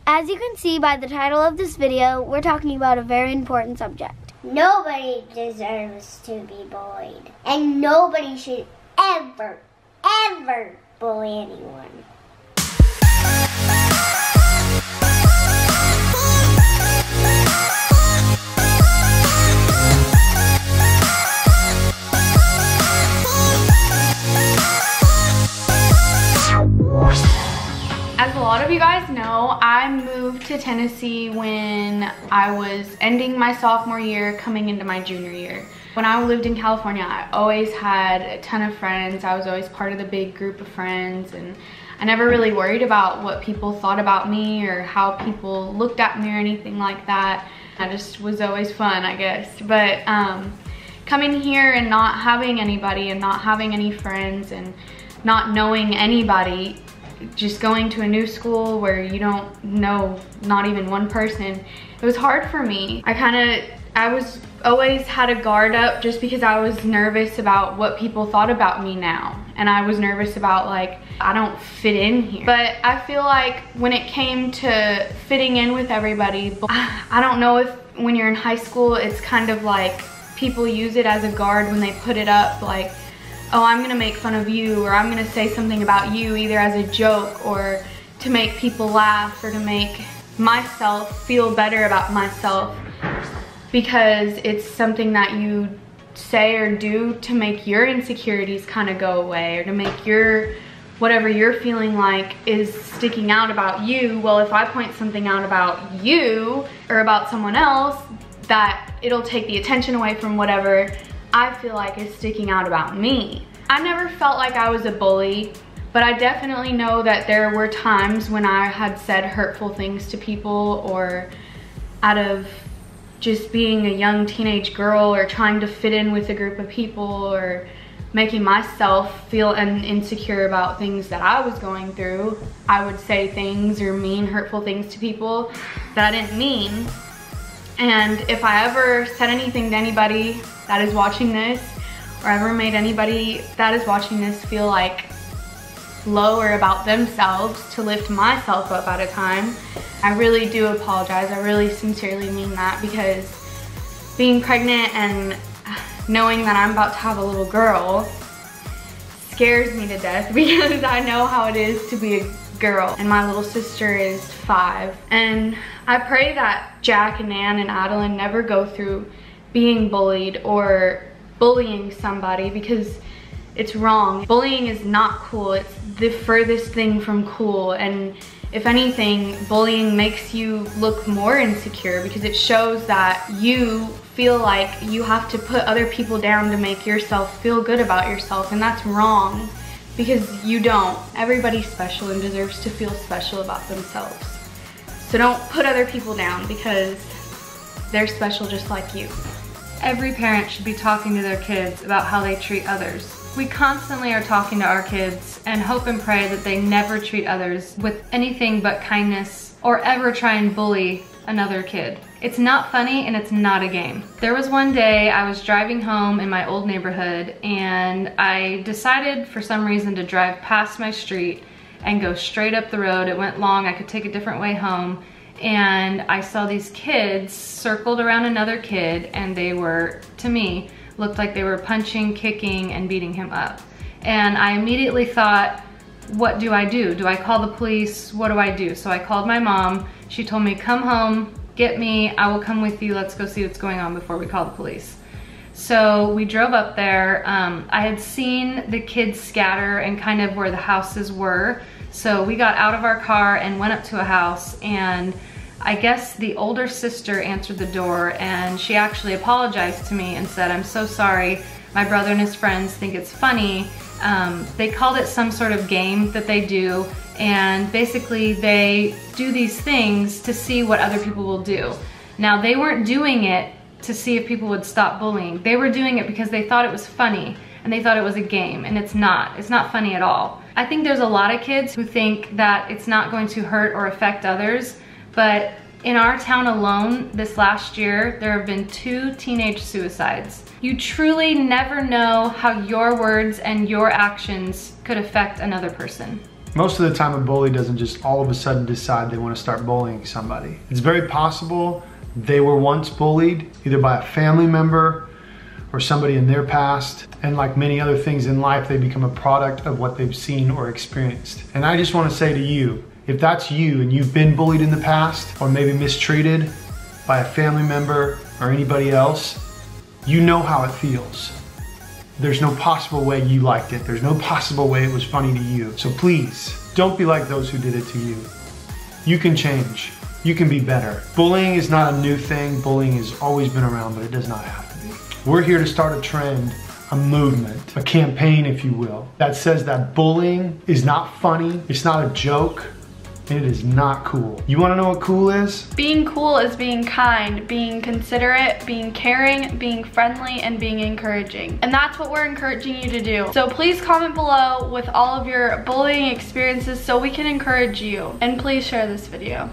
As you can see by the title of this video, we're talking about a very important subject. Nobody deserves to be bullied. And nobody should ever, ever bully anyone. As a lot of you guys know, I moved to Tennessee when I was ending my sophomore year, coming into my junior year. When I lived in California, I always had a ton of friends. I was always part of the big group of friends, and I never really worried about what people thought about me or how people looked at me or anything like that. I just was always fun, I guess. But coming here and not having anybody and not having any friends and not knowing anybody, just going to a new school where you don't know not even one person, it was hard for me. I was always had a guard up just because I was nervous about what people thought about me now. And I was nervous about, like, I don't fit in here. But I feel like when it came to fitting in with everybody, I don't know if when you're in high school, it's kind of like people use it as a guard when they put it up, like, oh, I'm gonna make fun of you, or I'm gonna say something about you either as a joke or to make people laugh or to make myself feel better about myself, because it's something that you say or do to make your insecurities kind of go away, or to make your, whatever you're feeling like is sticking out about you. Well, if I point something out about you or about someone else, that it'll take the attention away from whatever I feel like is sticking out about me. I never felt like I was a bully, but I definitely know that there were times when I had said hurtful things to people, or out of just being a young teenage girl or trying to fit in with a group of people, or making myself feel insecure about things that I was going through, I would say things or mean hurtful things to people that I didn't mean. And if I ever said anything to anybody that is watching this, or ever made anybody that is watching this feel like lower about themselves, to lift myself up at a time, I really do apologize. I really sincerely mean that, because being pregnant and knowing that I'm about to have a little girl scares me to death, because I know how it is to be a girl, and my little sister is 5. And I pray that Jack and Nan and Adeline never go through being bullied or bullying somebody, because it's wrong. Bullying is not cool. It's the furthest thing from cool. And if anything, bullying makes you look more insecure, because it shows that you feel like you have to put other people down to make yourself feel good about yourself, and that's wrong, because you don't. Everybody's special and deserves to feel special about themselves. So don't put other people down, because they're special just like you. Every parent should be talking to their kids about how they treat others. We constantly are talking to our kids and hope and pray that they never treat others with anything but kindness, or ever try and bully another kid. It's not funny, and it's not a game. There was one day I was driving home in my old neighborhood, and I decided for some reason to drive past my street and go straight up the road. It went long, I could take a different way home. And I saw these kids circled around another kid, and they were, to me, looked like they were punching, kicking, and beating him up. And I immediately thought, what do I do? Do I call the police? What do I do? So I called my mom. She told me, come home, get me, I will come with you, let's go see what's going on before we call the police. So we drove up there. I had seen the kids scatter and kind of where the houses were. So we got out of our car and went up to a house, and I guess the older sister answered the door, and she actually apologized to me and said, I'm so sorry, my brother and his friends think it's funny. They called it some sort of game that they do, and basically they do these things to see what other people will do. Now, they weren't doing it to see if people would stop bullying. They were doing it because they thought it was funny, and they thought it was a game, and it's not. It's not funny at all. I think there's a lot of kids who think that it's not going to hurt or affect others, but in our town alone, this last year, there have been 2 teenage suicides. You truly never know how your words and your actions could affect another person. Most of the time a bully doesn't just all of a sudden decide they want to start bullying somebody. It's very possible they were once bullied, either by a family member or somebody in their past. And like many other things in life, they become a product of what they've seen or experienced. And I just want to say to you, if that's you and you've been bullied in the past or maybe mistreated by a family member or anybody else, you know how it feels. There's no possible way you liked it. There's no possible way it was funny to you. So please, don't be like those who did it to you. You can change. You can be better. Bullying is not a new thing. Bullying has always been around, but it does not have to be. We're here to start a trend, a movement, a campaign, if you will, that says that bullying is not funny, it's not a joke, and it is not cool. You wanna know what cool is? Being cool is being kind, being considerate, being caring, being friendly, and being encouraging. And that's what we're encouraging you to do. So please comment below with all of your bullying experiences so we can encourage you. And please share this video.